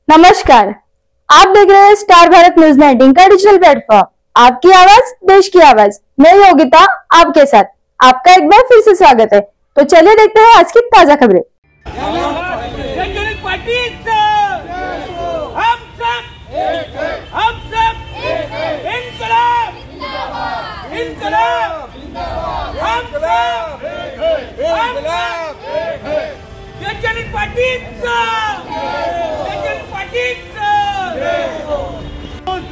नमस्कार, आप देख रहे हैं स्टार भारत न्यूज 19 का डिजिटल प्लेटफॉर्म। आपकी आवाज देश की आवाज। मैं योगिता आपके साथ आपका एक बार फिर से स्वागत है। तो चलिए देखते हैं आज की ताजा खबरें।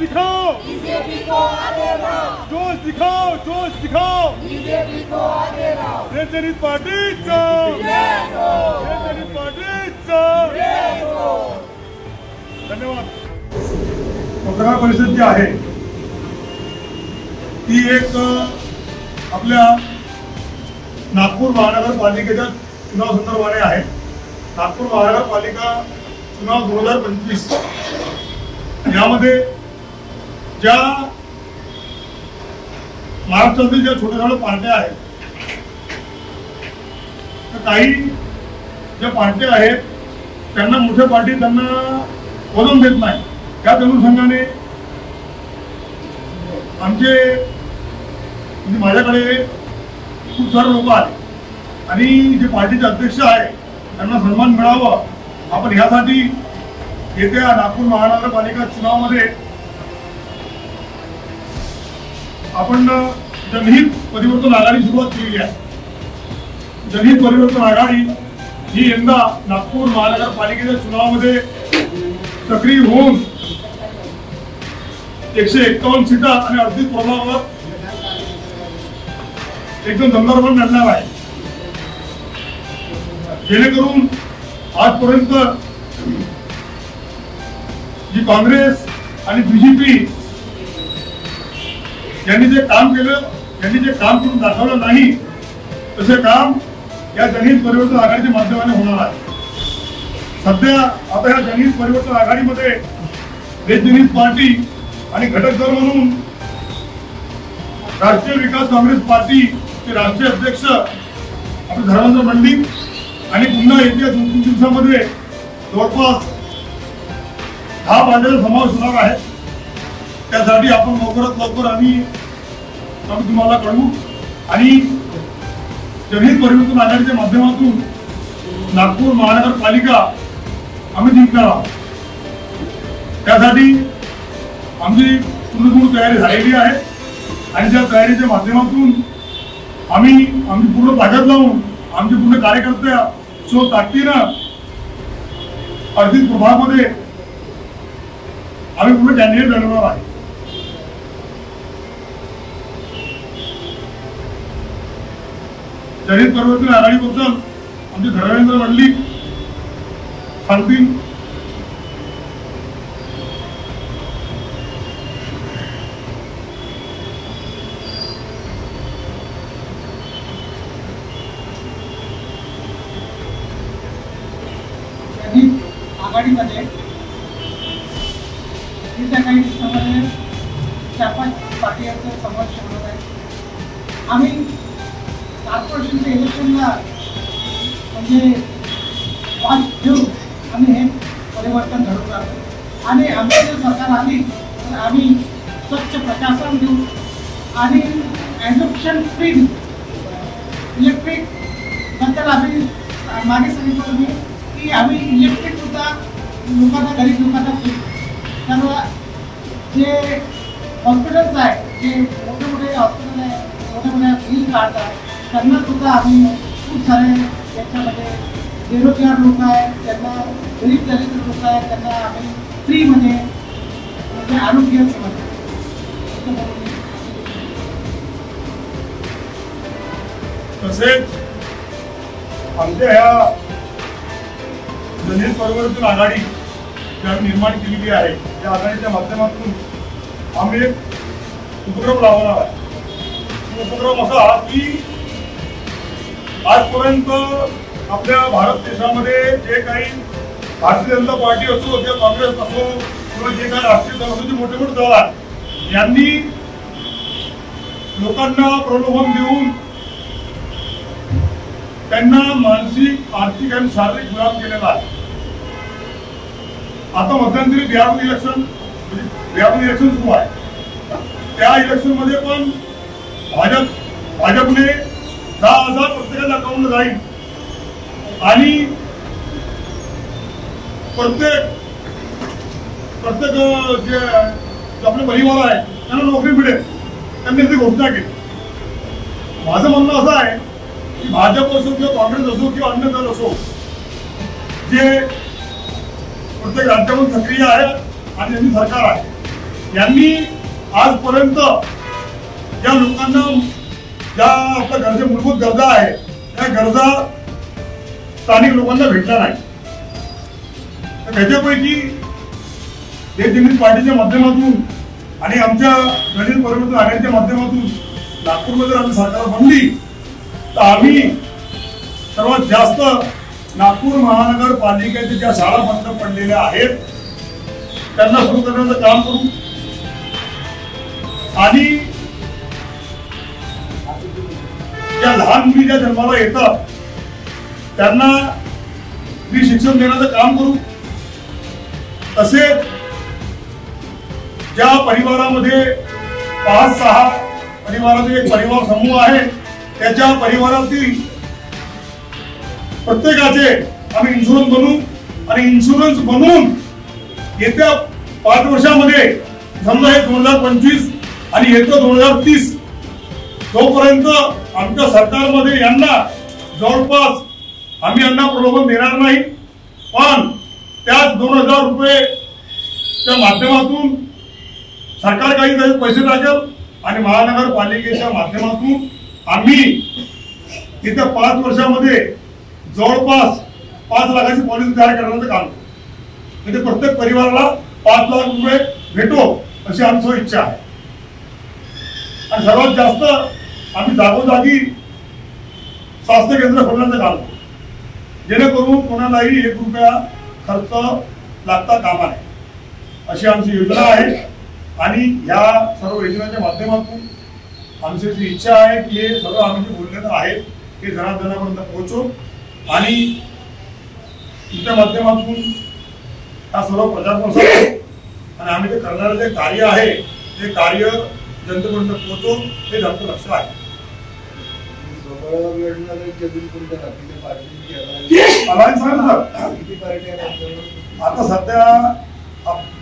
दिखाओ बीजेपी को आगे लाओ, जोश दिखाओ बीजेपी को आगे लाओ, जनहित पार्टीचा धन्यवाद। पत्रकार परिषद जी आहे ती एक आपल्या नागपूर महानगरपालिकेच्या चुनाव संदर्भाने आहे। नागपूर महानगरपालिका चुनाव 2025 यामध्ये ज्या महाराष्ट्रातील ज्या छोट्या छोट्या पार्ट्या आहेत तर काही ज्या पार्ट्या आहेत त्यांना मोठ्या पार्टी त्यांना वजन देत नाही। त्या अनुषंगाने आमचे म्हणजे माझ्याकडे खूप सारे लोक आले आणि जे पार्टीचे अध्यक्ष आहे त्यांना सन्मान मिळावा आपण यासाठी येत्या नागपूर महानगरपालिका चुनावामध्ये आपण जनहित परिवर्तन आघाडी सुरुवात केली आहे। जनहित परिवर्तन आघाडी ही यंदा नागपूर महानगरपालिकेच्या चुनावामध्ये सक्रिय होऊन 151 सीटा आणि 38 प्रभागावर एकदम दमदारपणे लढणार आहे, जेणेकरून आजपर्यंत जी काँग्रेस आणि बीजेपी यांनी जे काम केलं, यांनी जे काम करून दाखवलं नाही तसे काम या जनहित परिवर्तन आघाडीच्या माध्यमाने होणार आहे। सध्या आता या जनहित परिवर्तन आघाडीमध्ये जनहित पार्टी आणि घटक दल म्हणून राष्ट्रीय विकास काँग्रेस पार्टीचे राष्ट्रीय अध्यक्ष आपले धर्मेंद्र मंडिक आणि पुन्हा येत्या 2-3 दिवसांमध्ये जवळपास 10 पार्ट्यांचा समावेश होणार आहे। त्यासाठी आपण लवकरात लवकर आम्ही तुम्हाला कळवू आणि जनहित परिवर्तन आघाडीच्या माध्यमातून नागपूर महानगरपालिका आम्ही जिंकणार आहोत। त्यासाठी आमची पूर्ण तयारी झालेली आहे आणि त्या तयारीच्या माध्यमातून आम्ही आमची पूर्ण ताकद लावून आमचे पूर्ण कार्यकर्ते ताकदीनं 38 प्रभागामध्ये आम्ही पूर्ण कॅन्डिडेट बनवणार आहे। जनहित परिवर्तन आघाडीबद्दल आमचे धर्मेंद्र मंडिक सांगतील। आघाडीमध्ये काही समोर 4-5 पार्टीचा समावेश होणार आहे। आम्ही कॉर्पोरेशनच्या इलेक्शनला म्हणजे वाच घेऊन आम्ही हे परिवर्तन घडवून आणतो आणि आमचं जर सरकार आली तर आम्ही स्वच्छ प्रशासन देऊ आणि एज्युकेशन फ्री देऊ। इलेक्ट्रिक बद्दल आम्ही मागे सांगितलं मी की आम्ही इलेक्ट्रिक सुद्धा लोकांना गरीब लोकांना फ्री। तर जे हॉस्पिटल्स आहे जे मोठे मोठे हॉस्पिटल आहे मोठ्या बिल काढतात त्यांना सुद्धा आम्ही खूप सारे याच्यामध्ये बेरोजगार लोक आहेत त्यांना गरीब दलित लोक आहेत त्यांना आम्ही फ्रीमध्ये म्हणजे आरोग्य सेवा तसेच आमच्या ह्या जनहित परिवर्तन आघाडी जी आम्ही निर्माण केलेली आहे त्या आघाडीच्या माध्यमातून आम्ही एक उपक्रम राबवणार आहे। उपक्रम असा की आजपर्यंत आपल्या भारत देशामध्ये जे काही भारतीय जनता पार्टी असो किंवा काँग्रेस असो किंवा जे काही राष्ट्रीय दल असो जे मोठे मोठे दल आहेत यांनी लोकांना प्रलोभन देऊन त्यांना मानसिक आर्थिक आणि शारीरिक गुलाम केलेला आहे। आता मध्यंतरी बिहार इलेक्शन सुरू आहे. त्या इलेक्शन मध्ये पण भाजपने 10,000 प्रत्येकाच्या अकाउंटला जाईल आणि प्रत्येक जे आपले परिवार आहे त्यांना नोकरी मिळेल, त्यांनी ती घोषणा केली. माझं म्हणणं असं आहे की भाजप असो किंवा काँग्रेस असो किंवा अन्य दल असो, जे प्रत्येक राज्यामध्ये सक्रिय आहे आणि यांनी सरकार आहे, यांनी आजपर्यंत ज्या लोकांना ज्या आपल्या गरजा, मूलभूत गरजा आहे, त्या गरजा स्थानिक लोकांना भेटल्या नाही. तर त्याच्यापैकी देशजनहित पार्टीच्या माध्यमातून आणि आमच्या दलित परिवर्तन आघाडीच्या माध्यमातून नागपूरमध्ये आम्ही सरकार बनली, तर आम्ही सर्वात जास्त नागपूर महानगरपालिकेच्या ज्या शाळा बंद पडलेल्या आहेत त्यांना सुरू करण्याचं काम करू आणि ज्या लहान मुली ज्या जन्माला येतात त्यांना फ्री शिक्षण देण्याचं काम करू. तसेच ज्या परिवारामध्ये 5-6 परिवाराचा एक परिवार समूह आहे, त्याच्या परिवारातील प्रत्येकाचे आम्ही इन्शुरन्स बनवू आणि इन्शुरन्स बनवून येत्या 5 वर्षामध्ये, समजा हे 2025 आणि येत्या 2030 जोपर्यंत आमच्या सरकारमध्ये यांना जवळपास आम्ही यांना प्रलोभन देणार नाही, पण त्याच 2,000 रुपयेच्या माध्यमातून सरकार काही पैसे टाकेल आणि महानगरपालिकेच्या माध्यमातून आम्ही येत्या 5 वर्षामध्ये जवळपास 5 लाखाची पॉलिसी तयार करण्याचं काम, म्हणजे प्रत्येक परिवाराला 5 लाख रुपये भेटो अशी आमची इच्छा आहे. आणि सर्वात जास्त आम्ही जागोजागी स्वास्थ्य केंद्र खोलण्याचं काम करू, जेणेकरून कोणालाही 1 रुपया खर्च लागता कामा नये अशी आमची योजना आहे. आणि ह्या सर्व योजनेच्या माध्यमातून आमची जी इच्छा आहे की हे सर्व आम्ही जे बोललेलं आहे ते जनार्दनापर्यंत पोहोचू आणि तुमच्या माध्यमातून हा सर्व प्रचार करू आणि आम्ही जे करणारं जे कार्य आहे ते कार्य जनतेपर्यंत पोहोचू हे आमचं लक्ष आहे. आता सध्या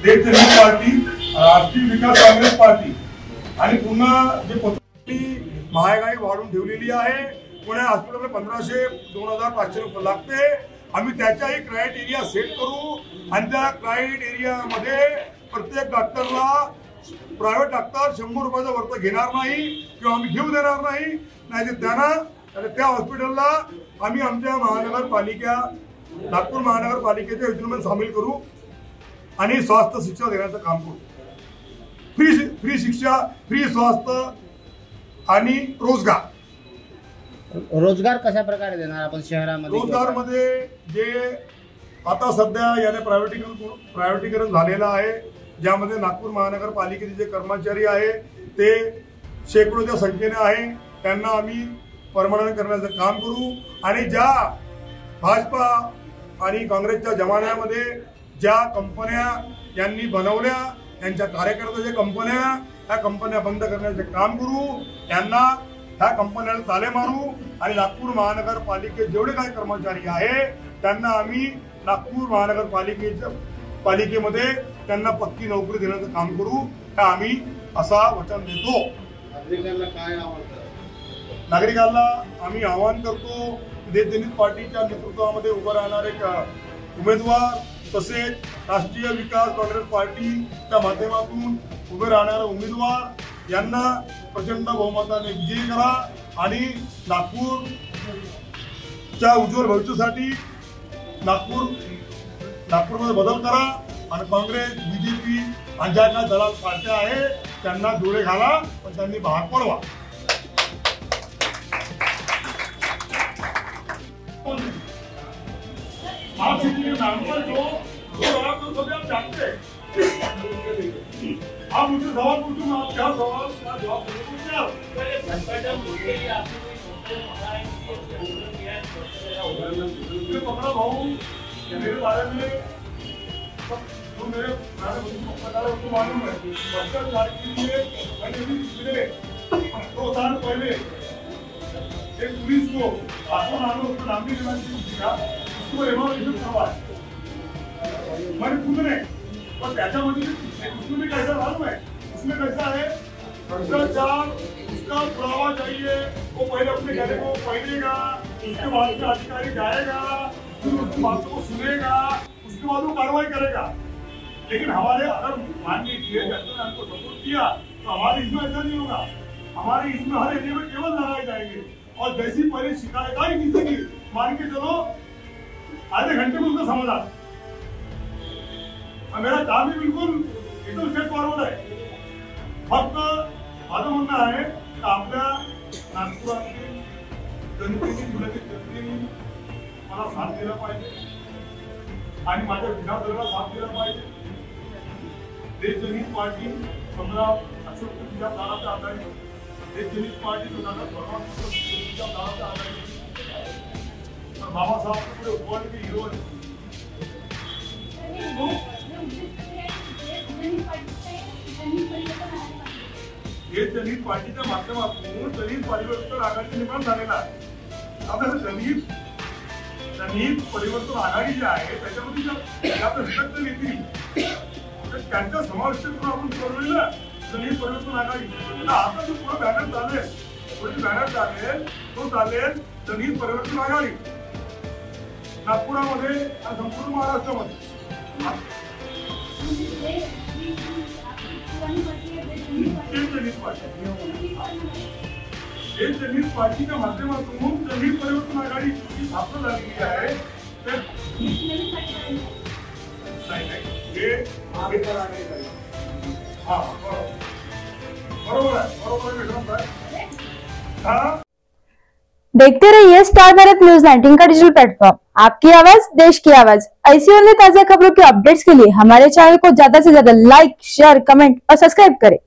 देशजनहित पार्टी, राष्ट्रीय विकास काँग्रेस पार्टी आणि पुन्हा जे महागाई वाढून ठेवलेली आहे, पुणे हॉस्पिटलमध्ये 1,500 2,500 रुपये लागते. आम्ही त्याच्याही क्रायटेरिया सेट करू आणि त्या क्रायटेरियामध्ये प्रत्येक डॉक्टरला, प्रायव्हेट डॉक्टर 100 रुपयाचा वरती घेणार नाही किंवा आम्ही घेऊ देणार नाही. त्या हॉस्पिटलला आम्ही आमच्या नागपूर महानगरपालिकेच्या योजनेमध्ये सामील करू आणि स्वास्थ्य शिक्षा देण्याचं काम करू. फ्री शिक्षा, फ्री स्वास्थ्य आणि रोजगार कशा प्रकारे देणार आपण शहरामध्ये? रोजगार मध्ये जे आता सध्या याने प्रायव्हेटीकरण झालेलं आहे, ज्यामध्ये नागपूर महानगरपालिकेचे जे कर्मचारी आहे ते शेकडोच्या संख्येने आहे, त्यांना आम्ही परमनंट करण्याचं काम करू. आणि ज्या भाजपा आणि काँग्रेसच्या जमान्यामध्ये ज्या कंपन्या यांनी बनवल्या, त्यांच्या कार्यकर्त्याच्या कंपन्या, त्या कंपन्या बंद करण्याचे काम करू. त्यांना ह्या कंपन्याला ताले मारू आणि नागपूर महानगरपालिकेत जेवढे काही कर्मचारी आहे त्यांना आम्ही नागपूर महानगरपालिकेमध्ये त्यांना पक्की नोकरी देण्याचं काम करू. हे आम्ही असा वचन देतो. नागरिकांना आम्ही आवाहन करतो, देशजनहित पार्टीच्या नेतृत्वामध्ये उभं राहणारे एक उमेदवार तसेच राष्ट्रीय विकास काँग्रेस पार्टीच्या माध्यमातून उभे राहणारे उमेदवार यांना प्रचंड बहुमताने विजयी करा आणि नागपूरच्या उज्ज्वल भविष्यासाठी नागपूरमध्ये बदल करा. आणि काँग्रेस, बीजेपी आणि ज्या काही दलाल पार्ट्या आहे त्यांना जोडे घाला, पण त्यांनी भाग पडवा. आप मुझसे सवाल पूछूं, आप क्या सवाल का जवाब पकड़ा भाऊ मेरे बारे में मेरे पत्रकारों को मालूम है, भ्रष्टाचार के लिए मैंने भी पिछले 2 साल पहले एक पुलिस को हाथों नामों उसको नाम भी देना दिया, उसको एवॉल्यूशन करवाया मैंने खुद ने। पर त्याच्यामध्ये उसमें कैसा मालूम है, उसमें कैसा है भ्रष्टाचार, उसका पुरावा चाहिए, वो पहले अपने गले को पहनेगा, उसके बाद में अधिकारी जाएगा, फिर उसकी बातों को सुनेगा, उसके बाद वो कार्रवाई करेगा। लेकिन हमारे अगर मान लीजिए जनता ने हमको सपोर्ट किया तो हमारे इसमें ऐसा नहीं होगा, हमारे इसमें हर एरिया में केवल लगाए जाएंगे और जैसी पहले शिकायत आई किसी की, मान के चलो आधे घंटे में उसका समाधान। और मेरा काम भी बिल्कुल एकदम स्ट्रेट फॉरवर्ड है। फक्त माझं म्हणणं आहे की आपल्या नागपुरातील जनतेने जनतेने मला साथ दिला पाहिजे आणि माझ्या विधानसभेला साथ दिला पाहिजे। देशजनित पार्टी 15 अशोक तुमच्या दाराच्या आधारित, देशजनित पार्टी 2012 तुमच्या दाराच्या आधारित और बाबासाहेब पुढे वर्ल्ड के हीरो है। जनहित पार्टीच्या माध्यमातून दलित परिवर्तन आघाडी निर्माण झालेला आहे। आता जनहित परिवर्तन आघाडी जी आहे त्याच्यामध्ये ज्या घटक येतील त्यांचा समावेश करून आपण ठरवलेलं जनहित परिवर्तन आघाडी। आता जो पुढे बॅनर चालेल, पुढे बॅनर चालेल तो चालेल जनहित परिवर्तन आघाडी नागपुरामध्ये आणि संपूर्ण महाराष्ट्रामध्ये। जनहित पार्टीच्या माध्यमातून जनहित परिवर्तन आघाडी जी स्थापना झालेली आहे बरोबर आहे। देखते रहिए स्टार भारत न्यूज 19 का डिजिटल प्लेटफॉर्म, आपकी आवाज देश की आवाज। ऐसी और ताजा खबरों के अपडेट्स के लिए हमारे चैनल को ज्यादा से ज्यादा लाइक, शेयर, कमेंट और सब्सक्राइब करें।